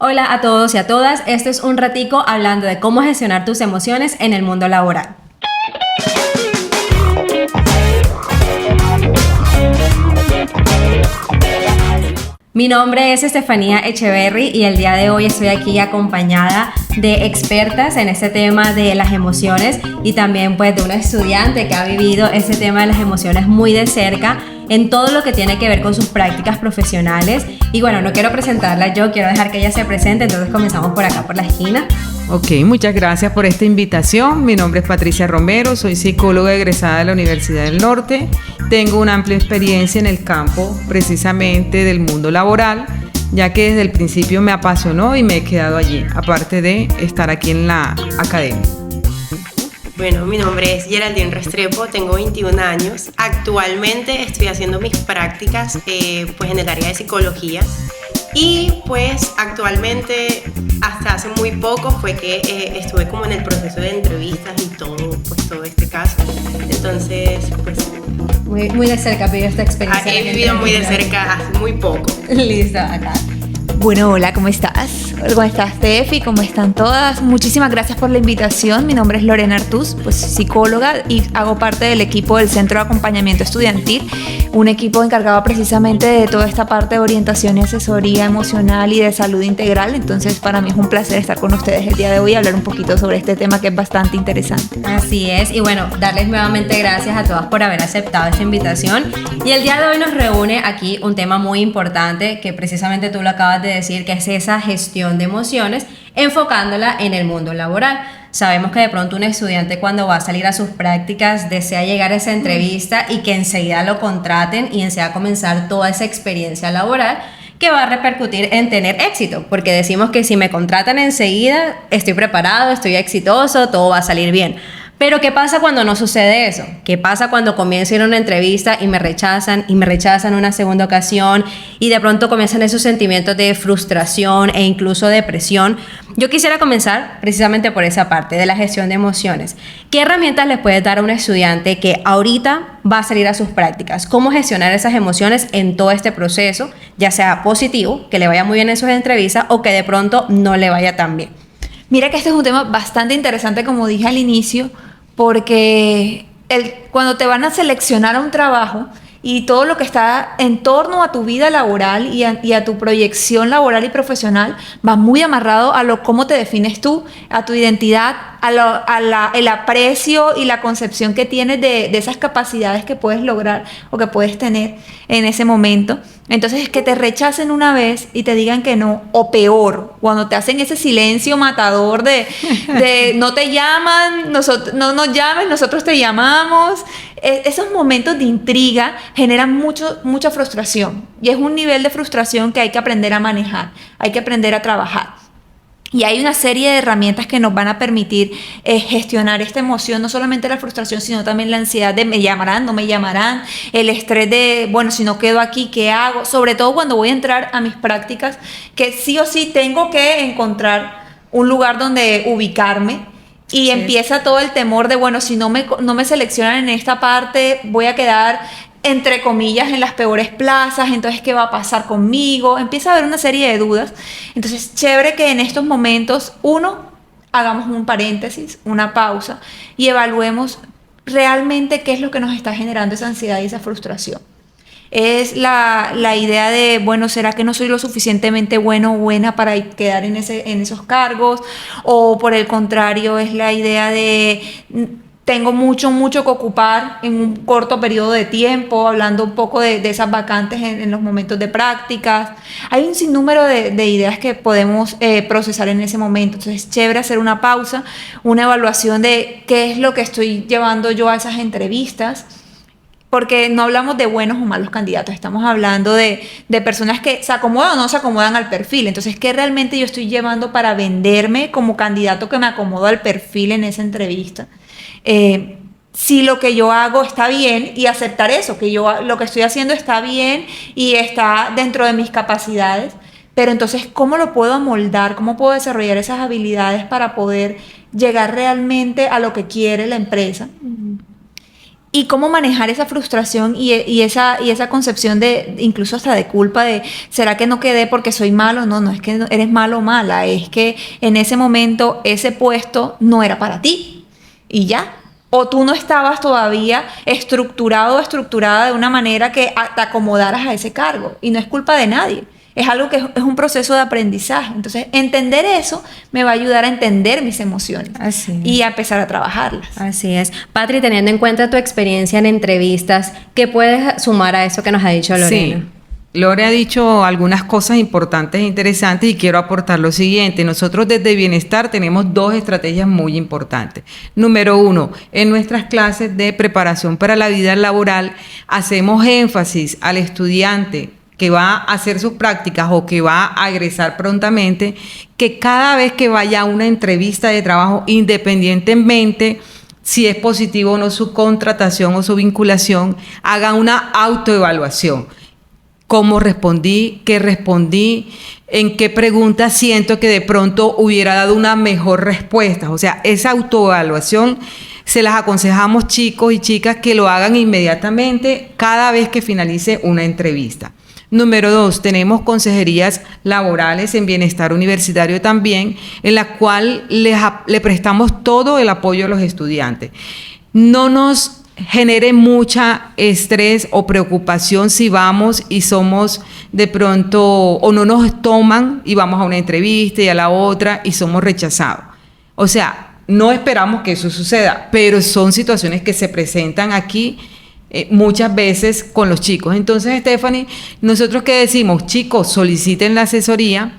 Hola a todos y a todas, este es un ratico hablando de cómo gestionar tus emociones en el mundo laboral. Mi nombre es Estefanía Echeverry y el día de hoy estoy aquí acompañada de expertas en este tema de las emociones y también pues de una estudiante que ha vivido este tema de las emociones muy de cerca en todo lo que tiene que ver con sus prácticas profesionales. Y bueno, no quiero presentarla yo, quiero dejar que ella se presente, entonces comenzamos por acá, por la esquina. Ok, muchas gracias por esta invitación. Mi nombre es Patricia Romero, soy psicóloga egresada de la Universidad del Norte. Tengo una amplia experiencia en el campo precisamente del mundo laboral, ya que desde el principio me apasionó y me he quedado allí, aparte de estar aquí en la academia. Bueno, mi nombre es Geraldine Restrepo, tengo 21 años. Actualmente estoy haciendo mis prácticas pues en el área de psicología. Y pues actualmente, hasta hace muy poco fue que estuve como en el proceso de entrevistas y todo, pues todo este caso. Entonces, pues... Muy de cerca vivido esta experiencia. He vivido muy de cerca hace muy poco. Listo, acá. Bueno, hola, ¿cómo estás? ¿Cómo estás, Tefi? ¿Cómo están todas? Muchísimas gracias por la invitación. Mi nombre es Lorena Artús, pues psicóloga y hago parte del equipo del Centro de Acompañamiento Estudiantil, un equipo encargado precisamente de toda esta parte de orientación y asesoría emocional y de salud integral. Entonces, para mí es un placer estar con ustedes el día de hoy y hablar un poquito sobre este tema que es bastante interesante. Así es, y bueno, darles nuevamente gracias a todas por haber aceptado esta invitación. Y el día de hoy nos reúne aquí un tema muy importante que precisamente tú lo acabas de decir, que es esa gestión de emociones enfocándola en el mundo laboral. Sabemos que de pronto un estudiante cuando va a salir a sus prácticas desea llegar a esa entrevista y que enseguida lo contraten y enseguida comenzar toda esa experiencia laboral que va a repercutir en tener éxito, porque decimos que si me contratan enseguida estoy preparado, estoy exitoso, todo va a salir bien. Pero ¿qué pasa cuando no sucede eso? ¿Qué pasa cuando comienzo a ir a una entrevista y me rechazan una segunda ocasión y de pronto comienzan esos sentimientos de frustración e incluso depresión? Yo quisiera comenzar precisamente por esa parte de la gestión de emociones. ¿Qué herramientas le puedes dar a un estudiante que ahorita va a salir a sus prácticas? ¿Cómo gestionar esas emociones en todo este proceso, ya sea positivo, que le vaya muy bien en sus entrevistas o que de pronto no le vaya tan bien? Mira que este es un tema bastante interesante, como dije al inicio, porque cuando te van a seleccionar a un trabajo y todo lo que está en torno a tu vida laboral y a tu proyección laboral y profesional va muy amarrado a cómo te defines tú, a tu identidad, el aprecio y la concepción que tienes de esas capacidades que puedes lograr o que puedes tener en ese momento. Entonces, que te rechacen una vez y te digan que no, o peor, cuando te hacen ese silencio matador de no te llaman, no nos llames, nosotros te llamamos. Esos momentos de intriga generan mucha frustración, y es un nivel de frustración que hay que aprender a manejar, hay que aprender a trabajar. Y hay una serie de herramientas que nos van a permitir gestionar esta emoción, no solamente la frustración, sino también la ansiedad de me llamarán, no me llamarán, el estrés de, bueno, si no quedo aquí, ¿qué hago? Sobre todo cuando voy a entrar a mis prácticas, que sí o sí tengo que encontrar un lugar donde ubicarme. Y sí, empieza todo el temor de, bueno, si no me seleccionan en esta parte, voy a quedar, entre comillas, en las peores plazas, entonces ¿qué va a pasar conmigo? Empieza a haber una serie de dudas. Entonces, chévere que en estos momentos, hagamos un paréntesis, una pausa, y evaluemos realmente qué es lo que nos está generando esa ansiedad y esa frustración. Es la idea de, bueno, ¿será que no soy lo suficientemente bueno o buena para quedar en esos cargos? O por el contrario, es la idea de tengo mucho que ocupar en un corto periodo de tiempo, hablando un poco de esas vacantes en los momentos de prácticas. Hay un sinnúmero de ideas que podemos procesar en ese momento. Entonces es chévere hacer una pausa, una evaluación de qué es lo que estoy llevando yo a esas entrevistas, porque no hablamos de buenos o malos candidatos, estamos hablando de personas que se acomodan o no se acomodan al perfil. Entonces, ¿qué realmente yo estoy llevando para venderme como candidato que me acomodo al perfil en esa entrevista? Si lo que yo hago está bien, y aceptar eso, que lo que estoy haciendo está bien y está dentro de mis capacidades, pero entonces, ¿cómo lo puedo amoldar? ¿Cómo puedo desarrollar esas habilidades para poder llegar realmente a lo que quiere la empresa? y cómo manejar esa frustración y esa concepción de incluso hasta de culpa de ¿será que no quedé porque soy malo? No es que eres malo o mala, es que en ese momento ese puesto no era para ti y ya. O tú no estabas todavía estructurado o estructurada de una manera que te acomodaras a ese cargo y no es culpa de nadie. Es algo que es un proceso de aprendizaje. Entonces, entender eso me va a ayudar a entender mis emociones y a empezar a trabajarlas. Así es. Patri, teniendo en cuenta tu experiencia en entrevistas, ¿qué puedes sumar a eso que nos ha dicho Lorena? Sí. Lore ha dicho algunas cosas importantes e interesantes y quiero aportar lo siguiente. Nosotros desde Bienestar tenemos 2 estrategias muy importantes. Número 1, en nuestras clases de preparación para la vida laboral hacemos énfasis al estudiante que va a hacer sus prácticas o que va a egresar prontamente, que cada vez que vaya a una entrevista de trabajo, independientemente si es positivo o no su contratación o su vinculación, haga una autoevaluación. ¿Cómo respondí? ¿Qué respondí? ¿En qué pregunta siento que de pronto hubiera dado una mejor respuesta? O sea, esa autoevaluación se las aconsejamos chicos y chicas que lo hagan inmediatamente cada vez que finalice una entrevista. Número 2, tenemos consejerías laborales en Bienestar Universitario también, en la cual le prestamos todo el apoyo a los estudiantes. No nos genere mucha estrés o preocupación si vamos y somos de pronto, o no nos toman y vamos a una entrevista y a la otra y somos rechazados. O sea, no esperamos que eso suceda, pero son situaciones que se presentan aquí muchas veces con los chicos. Entonces, Stephanie, nosotros ¿qué decimos? Chicos, soliciten la asesoría.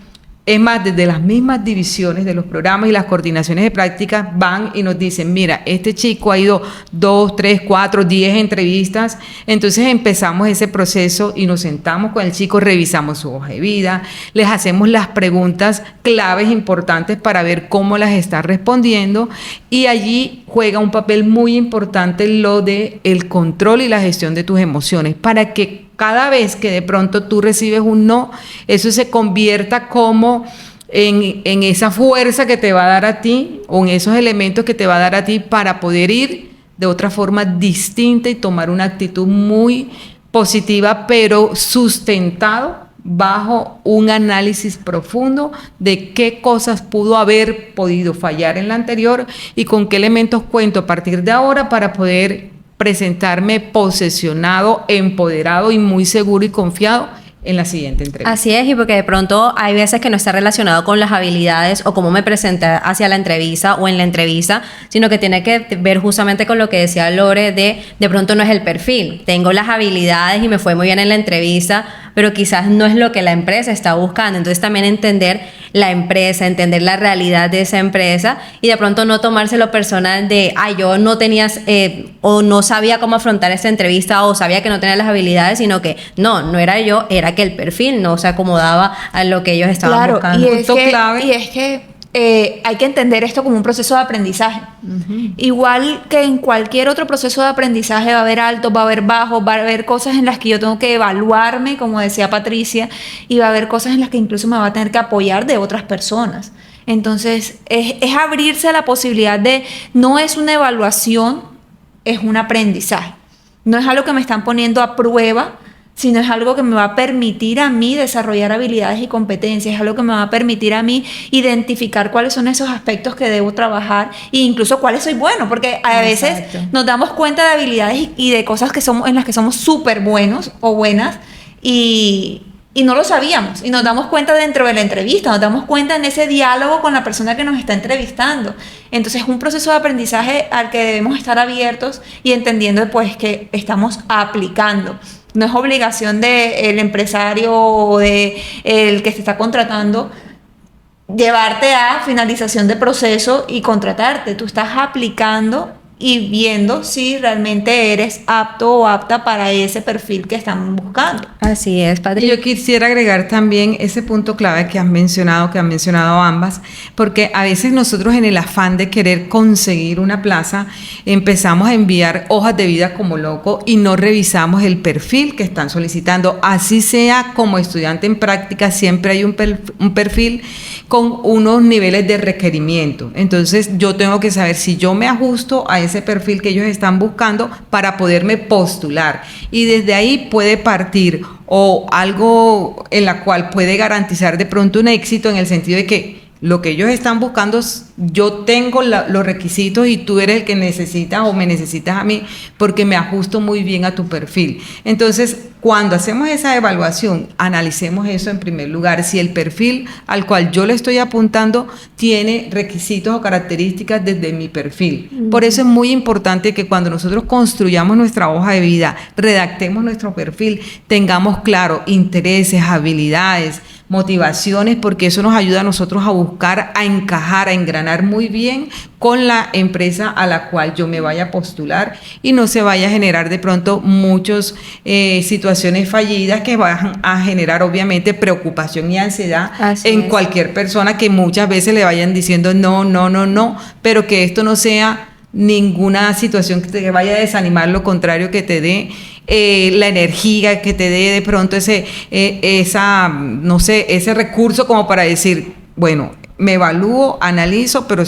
Es más, desde las mismas divisiones de los programas y las coordinaciones de prácticas van y nos dicen, mira, este chico ha ido 2, 3, 4, 10 entrevistas. Entonces empezamos ese proceso y nos sentamos con el chico, revisamos su hoja de vida, les hacemos las preguntas claves importantes para ver cómo las está respondiendo, y allí juega un papel muy importante lo de el control y la gestión de tus emociones, para que cada vez que de pronto tú recibes un no, eso se convierta como en esa fuerza que te va a dar a ti, o en esos elementos que te va a dar a ti para poder ir de otra forma distinta y tomar una actitud muy positiva, pero sustentado bajo un análisis profundo de qué cosas pudo haber podido fallar en la anterior y con qué elementos cuento a partir de ahora para poder presentarme posesionado, empoderado y muy seguro y confiado en la siguiente entrevista. Así es, y porque de pronto hay veces que no está relacionado con las habilidades o cómo me presenté hacia la entrevista o en la entrevista, sino que tiene que ver justamente con lo que decía Lore de pronto no es el perfil. Tengo las habilidades y me fue muy bien en la entrevista, pero quizás no es lo que la empresa está buscando. Entonces también entender la empresa, entender la realidad de esa empresa y de pronto no tomárselo personal de, yo no tenía o no sabía cómo afrontar esta entrevista o sabía que no tenía las habilidades, sino que no era yo, era que el perfil no se acomodaba a lo que ellos estaban buscando. Y es que hay que entender esto como un proceso de aprendizaje. Uh-huh. Igual que en cualquier otro proceso de aprendizaje va a haber altos, va a haber bajos, va a haber cosas en las que yo tengo que evaluarme, como decía Patricia, y va a haber cosas en las que incluso me va a tener que apoyar de otras personas. Entonces, es abrirse a la posibilidad de, no es una evaluación, es un aprendizaje. No es algo que me están poniendo a prueba, sino es algo que me va a permitir a mí desarrollar habilidades y competencias, es algo que me va a permitir a mí identificar cuáles son esos aspectos que debo trabajar e incluso cuáles soy bueno, porque a veces nos damos cuenta de habilidades y de cosas que somos, en las que somos súper buenos o buenas y no lo sabíamos, y nos damos cuenta dentro de la entrevista, nos damos cuenta en ese diálogo con la persona que nos está entrevistando. Entonces es un proceso de aprendizaje al que debemos estar abiertos y entendiendo pues que estamos aplicando. No es obligación del empresario o del que te está contratando llevarte a finalización de proceso y contratarte. Tú estás aplicando y viendo si realmente eres apto o apta para ese perfil que están buscando. Así es, Patricia. Yo quisiera agregar también ese punto clave que han mencionado ambas, porque a veces nosotros en el afán de querer conseguir una plaza empezamos a enviar hojas de vida como loco y no revisamos el perfil que están solicitando. Así sea como estudiante en práctica, siempre hay un perfil con unos niveles de requerimiento. Entonces yo tengo que saber si yo me ajusto a ese ese perfil que ellos están buscando para poderme postular. Y desde ahí puede partir o algo en la cual puede garantizar de pronto un éxito en el sentido de que lo que ellos están buscando, yo tengo los requisitos y tú eres el que necesitas o me necesitas a mí porque me ajusto muy bien a tu perfil. Entonces, cuando hacemos esa evaluación, analicemos eso en primer lugar, si el perfil al cual yo le estoy apuntando tiene requisitos o características desde mi perfil. Por eso es muy importante que cuando nosotros construyamos nuestra hoja de vida, redactemos nuestro perfil, tengamos claro intereses, habilidades, motivaciones, porque eso nos ayuda a nosotros a buscar, a encajar, a engranar muy bien con la empresa a la cual yo me vaya a postular y no se vaya a generar de pronto muchas situaciones fallidas que van a generar obviamente preocupación y ansiedad en cualquier persona, que muchas veces le vayan diciendo no, pero que esto no sea ninguna situación que te vaya a desanimar, lo contrario, que te dé la energía, que te dé de pronto ese recurso como para decir, bueno, me evalúo, analizo, pero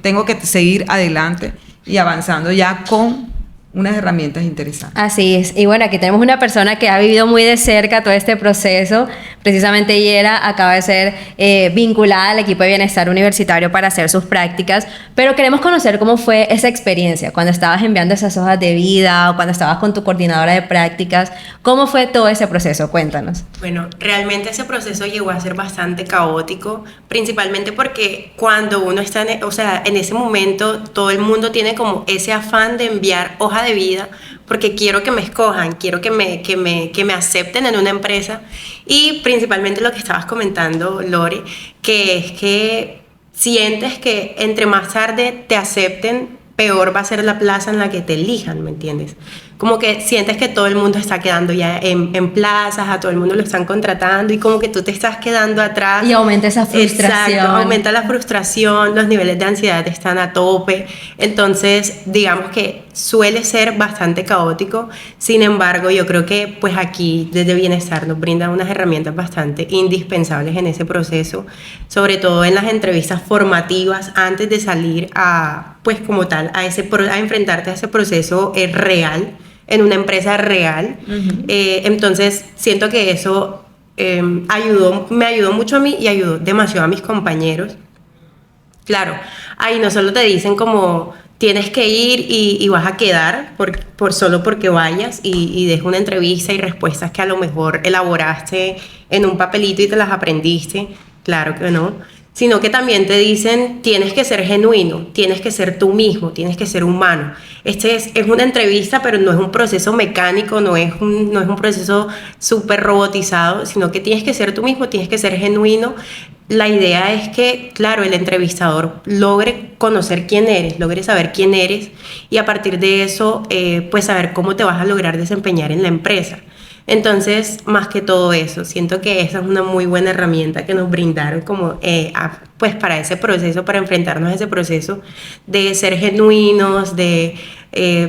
tengo que seguir adelante y avanzando ya con unas herramientas interesantes. Así es. Y bueno, aquí tenemos una persona que ha vivido muy de cerca todo este proceso. Precisamente Yera acaba de ser vinculada al equipo de bienestar universitario para hacer sus prácticas, pero queremos conocer cómo fue esa experiencia cuando estabas enviando esas hojas de vida o cuando estabas con tu coordinadora de prácticas. ¿Cómo fue todo ese proceso? Cuéntanos. Bueno, realmente ese proceso llegó a ser bastante caótico, principalmente porque cuando uno está en ese momento, todo el mundo tiene como ese afán de enviar hoja de vida porque quiero que me escojan, quiero que me acepten en una empresa. Y principalmente lo que estabas comentando, Lore, que es que sientes que entre más tarde te acepten, peor va a ser la plaza en la que te elijan, ¿me entiendes? Como que sientes que todo el mundo está quedando ya en plazas, a todo el mundo lo están contratando y como que tú te estás quedando atrás. Y aumenta esa frustración. Exacto, aumenta la frustración, los niveles de ansiedad están a tope. Entonces, digamos que suele ser bastante caótico. Sin embargo, yo creo que pues aquí desde Bienestar nos brindan unas herramientas bastante indispensables en ese proceso, sobre todo en las entrevistas formativas antes de salir a, pues como tal, a enfrentarte a ese proceso real, en una empresa real. Entonces siento que eso me ayudó mucho a mí y ayudó demasiado a mis compañeros. Claro, ahí no solo te dicen como tienes que ir y vas a quedar por solo porque vayas y des una entrevista y respuestas que a lo mejor elaboraste en un papelito y te las aprendiste, claro que no, sino que también te dicen tienes que ser genuino, tienes que ser tú mismo, tienes que ser humano. Es una entrevista, pero no es un proceso mecánico, no es un proceso súper robotizado, sino que tienes que ser tú mismo, tienes que ser genuino. La idea es que, claro, el entrevistador logre conocer quién eres, logre saber quién eres y a partir de eso, pues saber cómo te vas a lograr desempeñar en la empresa. Entonces, más que todo eso, siento que esa es una muy buena herramienta que nos brindaron como pues para ese proceso, para enfrentarnos a ese proceso de ser genuinos, de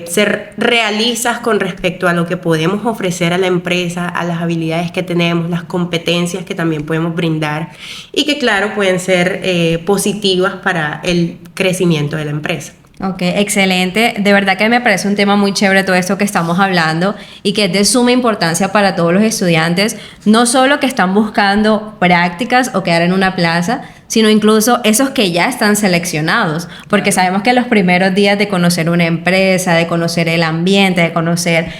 ser realistas con respecto a lo que podemos ofrecer a la empresa, a las habilidades que tenemos, las competencias que también podemos brindar y que claro pueden ser positivas para el crecimiento de la empresa. Ok, excelente. De verdad que me parece un tema muy chévere todo esto que estamos hablando y que es de suma importancia para todos los estudiantes, no solo que están buscando prácticas o quedar en una plaza, sino incluso esos que ya están seleccionados, porque sabemos que los primeros días de conocer una empresa, de conocer el ambiente, de conocer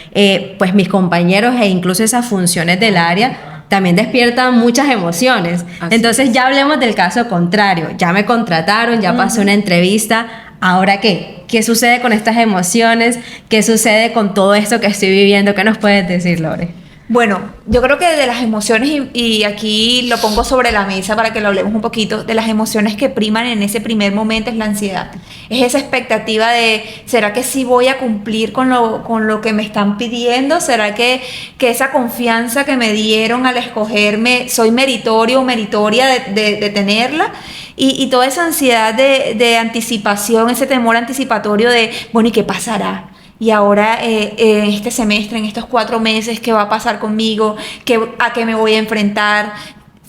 pues mis compañeros e incluso esas funciones del área, también despiertan muchas emociones. Entonces ya hablemos del caso contrario, ya me contrataron, ya pasé una entrevista. ¿Ahora qué? ¿Qué sucede con estas emociones? ¿Qué sucede con todo esto que estoy viviendo? ¿Qué nos puedes decir, Lore? Bueno, yo creo que de las emociones, y aquí lo pongo sobre la mesa para que lo hablemos un poquito, de las emociones que priman en ese primer momento es la ansiedad. Es esa expectativa de, ¿será que sí voy a cumplir con lo que me están pidiendo? ¿Será que esa confianza que me dieron al escogerme, soy meritorio o meritoria de tenerla? Y toda esa ansiedad de anticipación, ese temor anticipatorio de, bueno, ¿y qué pasará? Y ahora en este semestre, en estos 4 meses, ¿qué va a pasar conmigo? ¿A qué me voy a enfrentar?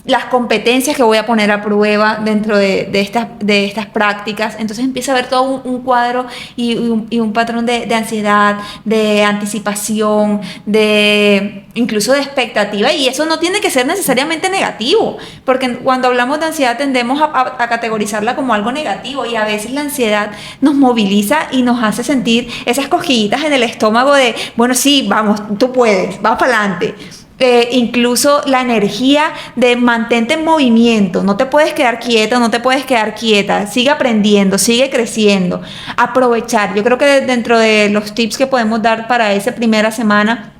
las competencias que voy a poner a prueba dentro de estas prácticas. Entonces empieza a ver todo un cuadro y un patrón de ansiedad, de anticipación, incluso de expectativa, y eso no tiene que ser necesariamente negativo, porque cuando hablamos de ansiedad tendemos a categorizarla como algo negativo, y a veces la ansiedad nos moviliza y nos hace sentir esas cosquillitas en el estómago de, bueno, sí, vamos, tú puedes, vamos para adelante. Incluso la energía de mantente en movimiento, no te puedes quedar quieta, no te puedes quedar quieta, sigue aprendiendo, sigue creciendo, aprovechar. Yo creo que dentro de los tips que podemos dar para esa primera semana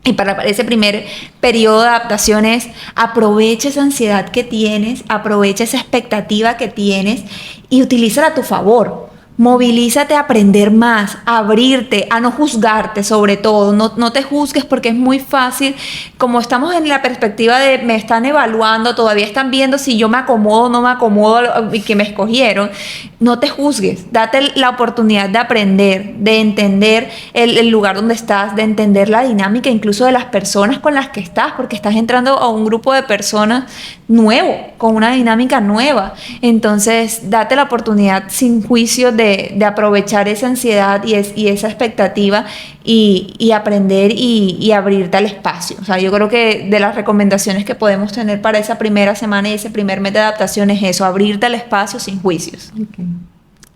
y para ese primer periodo de adaptación es: aprovecha esa ansiedad que tienes, aprovecha esa expectativa que tienes y utilízala a tu favor. Movilízate a aprender más, a abrirte, a no juzgarte sobre todo. No te juzgues, porque es muy fácil, como estamos en la perspectiva de me están evaluando, todavía están viendo si yo me acomodo o no me acomodo y que me escogieron. No te juzgues, date la oportunidad de aprender, de entender el lugar donde estás, de entender la dinámica incluso de las personas con las que estás, porque estás entrando a un grupo de personas nuevo, con una dinámica nueva. Entonces, date la oportunidad sin juicio de aprovechar esa ansiedad y esa expectativa y aprender y abrirte al espacio. O sea, yo creo que de las recomendaciones que podemos tener para esa primera semana y ese primer mes de adaptación es eso: abrirte al espacio sin juicios. Okay.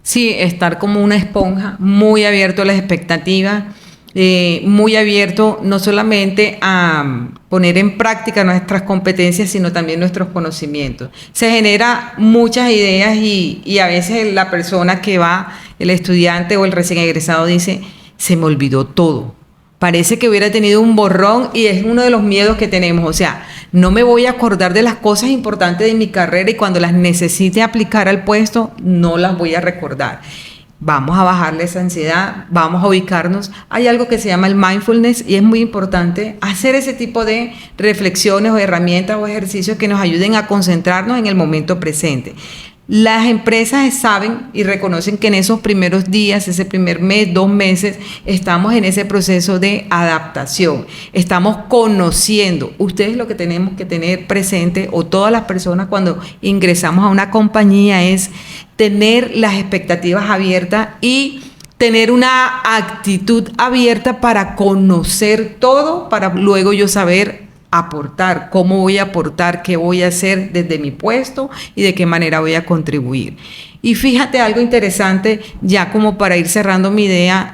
Sí, estar como una esponja, muy abierto a las expectativas, muy abierto no solamente a poner en práctica nuestras competencias, sino también nuestros conocimientos. Se genera muchas ideas y a veces la persona que va, el estudiante o el recién egresado, dice: se me olvidó todo. Parece que hubiera tenido un borrón, y es uno de los miedos que tenemos. O sea, no me voy a acordar de las cosas importantes de mi carrera, y cuando las necesite aplicar al puesto, no las voy a recordar. Vamos a bajarle esa ansiedad, vamos a ubicarnos. Hay algo que se llama el mindfulness, y es muy importante hacer ese tipo de reflexiones o herramientas o ejercicios que nos ayuden a concentrarnos en el momento presente. Las empresas saben y reconocen que en esos primeros días, ese primer mes, 2 meses, estamos en ese proceso de adaptación. Estamos conociendo. Ustedes lo que tenemos que tener presente, o todas las personas cuando ingresamos a una compañía, es tener las expectativas abiertas y tener una actitud abierta para conocer todo, para luego yo saber aportar, cómo voy a aportar, qué voy a hacer desde mi puesto y de qué manera voy a contribuir. Y fíjate algo interesante, ya como para ir cerrando mi idea,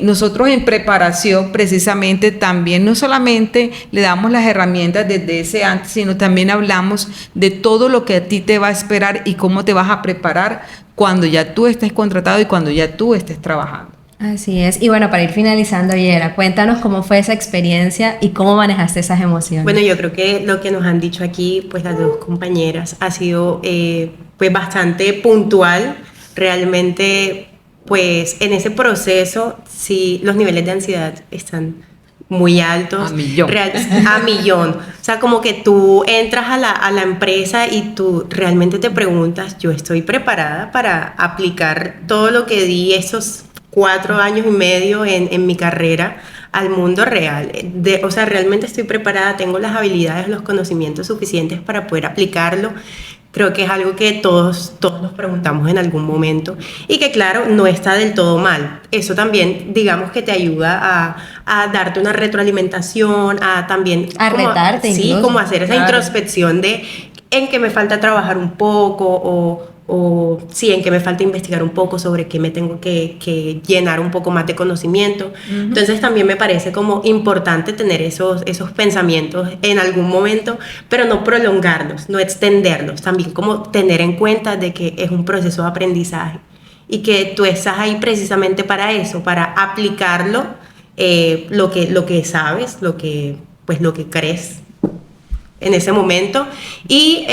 nosotros en preparación precisamente también no solamente le damos las herramientas desde ese antes, sino también hablamos de todo lo que a ti te va a esperar y cómo te vas a preparar cuando ya tú estés contratado y cuando ya tú estés trabajando. Así es. Y bueno, para ir finalizando, Yera, cuéntanos cómo fue esa experiencia y cómo manejaste esas emociones. Bueno, yo creo que lo que nos han dicho aquí, pues las dos compañeras, ha sido pues bastante puntual. Realmente, pues en ese proceso, sí, los niveles de ansiedad están muy altos. A millón. A millón. O sea, como que tú entras a la empresa y tú realmente te preguntas: ¿yo estoy preparada para aplicar todo lo que di esos 4 años y medio en mi carrera al mundo real? O sea, realmente estoy preparada, tengo las habilidades, los conocimientos suficientes para poder aplicarlo. Creo que es algo que todos nos preguntamos en algún momento, y que claro, no está del todo mal. Eso también, digamos, que te ayuda a darte una retroalimentación, a también a retarte, sí, incluso. como hacer esa introspección de en que me falta trabajar un poco, o sí, en que me falta investigar un poco sobre qué me tengo que llenar un poco más de conocimiento. Entonces también me parece como importante tener esos pensamientos en algún momento, pero no prolongarlos, no extenderlos. También como tener en cuenta de que es un proceso de aprendizaje y que tú estás ahí precisamente para eso, para aplicarlo, lo que sabes, lo que crees en ese momento. Y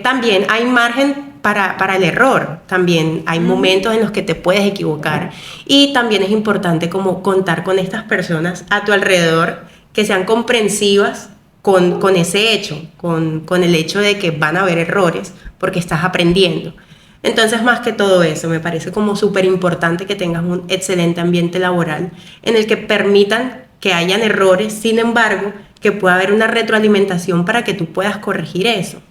también hay margen para el error. También hay momentos en los que te puedes equivocar, y también es importante como contar con estas personas a tu alrededor que sean comprensivas con ese hecho, con el hecho de que van a haber errores porque estás aprendiendo. Entonces, más que todo eso, me parece como súper importante que tengas un excelente ambiente laboral en el que permitan que hayan errores, sin embargo, que pueda haber una retroalimentación para que tú puedas corregir eso.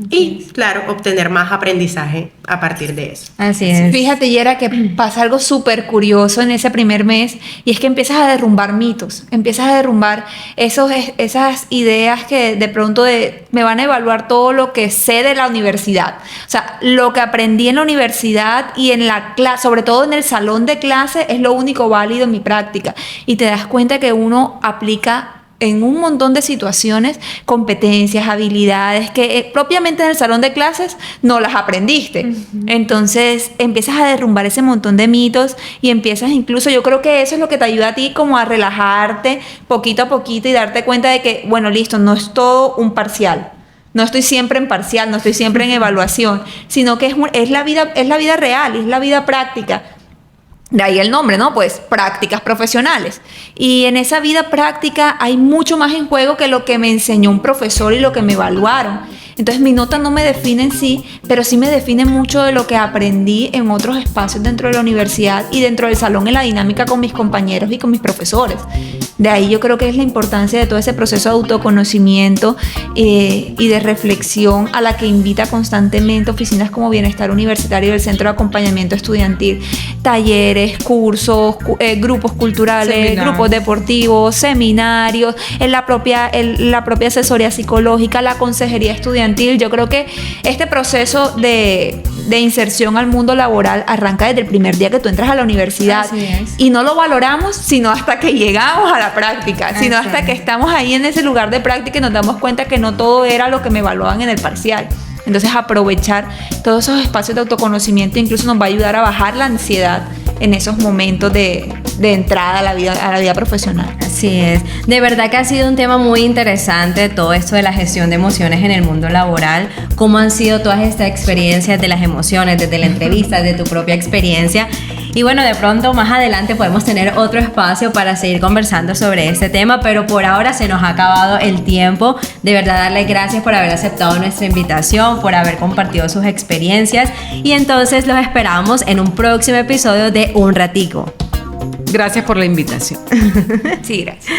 y, claro, obtener más aprendizaje a partir de eso. Así es. Fíjate, Yera, que pasa algo súper curioso en ese primer mes y es que empiezas a derrumbar mitos, empiezas a derrumbar esas ideas que de pronto me van a evaluar todo lo que sé de la universidad. O sea, lo que aprendí en la universidad y en la clase, sobre todo en el salón de clase, es lo único válido en mi práctica. Y te das cuenta que uno aplica en un montón de situaciones, competencias, habilidades que propiamente en el salón de clases no las aprendiste. Uh-huh. Entonces empiezas a derrumbar ese montón de mitos y empiezas incluso, yo creo que eso es lo que te ayuda a ti como a relajarte poquito a poquito y darte cuenta de que, bueno, listo, no es todo un parcial. No estoy siempre en parcial, no estoy siempre en evaluación, sino que es la vida real, es la vida práctica. De ahí el nombre, ¿no? Pues prácticas profesionales. Y en esa vida práctica hay mucho más en juego que lo que me enseñó un profesor y lo que me evaluaron. Entonces mi nota no me define en sí, pero sí me define mucho de lo que aprendí en otros espacios dentro de la universidad y dentro del salón en la dinámica con mis compañeros y con mis profesores. De ahí yo creo que es la importancia de todo ese proceso de autoconocimiento y de reflexión a la que invita constantemente oficinas como Bienestar Universitario del Centro de Acompañamiento Estudiantil, talleres, cursos, grupos culturales, grupos deportivos, seminarios, la propia asesoría psicológica, la consejería estudiantil. Yo creo que este proceso de inserción al mundo laboral arranca desde el primer día que tú entras a la universidad. Así es. Y no lo valoramos sino hasta que llegamos a la práctica, sino hasta que estamos ahí en ese lugar de práctica y nos damos cuenta que no todo era lo que me evaluaban en el parcial. Entonces aprovechar todos esos espacios de autoconocimiento incluso nos va a ayudar a bajar la ansiedad en esos momentos de entrada a la vida profesional. Así es. De verdad que ha sido un tema muy interesante todo esto de la gestión de emociones en el mundo laboral. Cómo han sido todas estas experiencias de las emociones, desde la entrevista, de tu propia experiencia. Y bueno, de pronto más adelante podemos tener otro espacio para seguir conversando sobre este tema, pero por ahora se nos ha acabado el tiempo. De verdad, darle gracias por haber aceptado nuestra invitación, por haber compartido sus experiencias. Y entonces los esperamos en un próximo episodio de Un Ratico. Gracias por la invitación. Sí, gracias.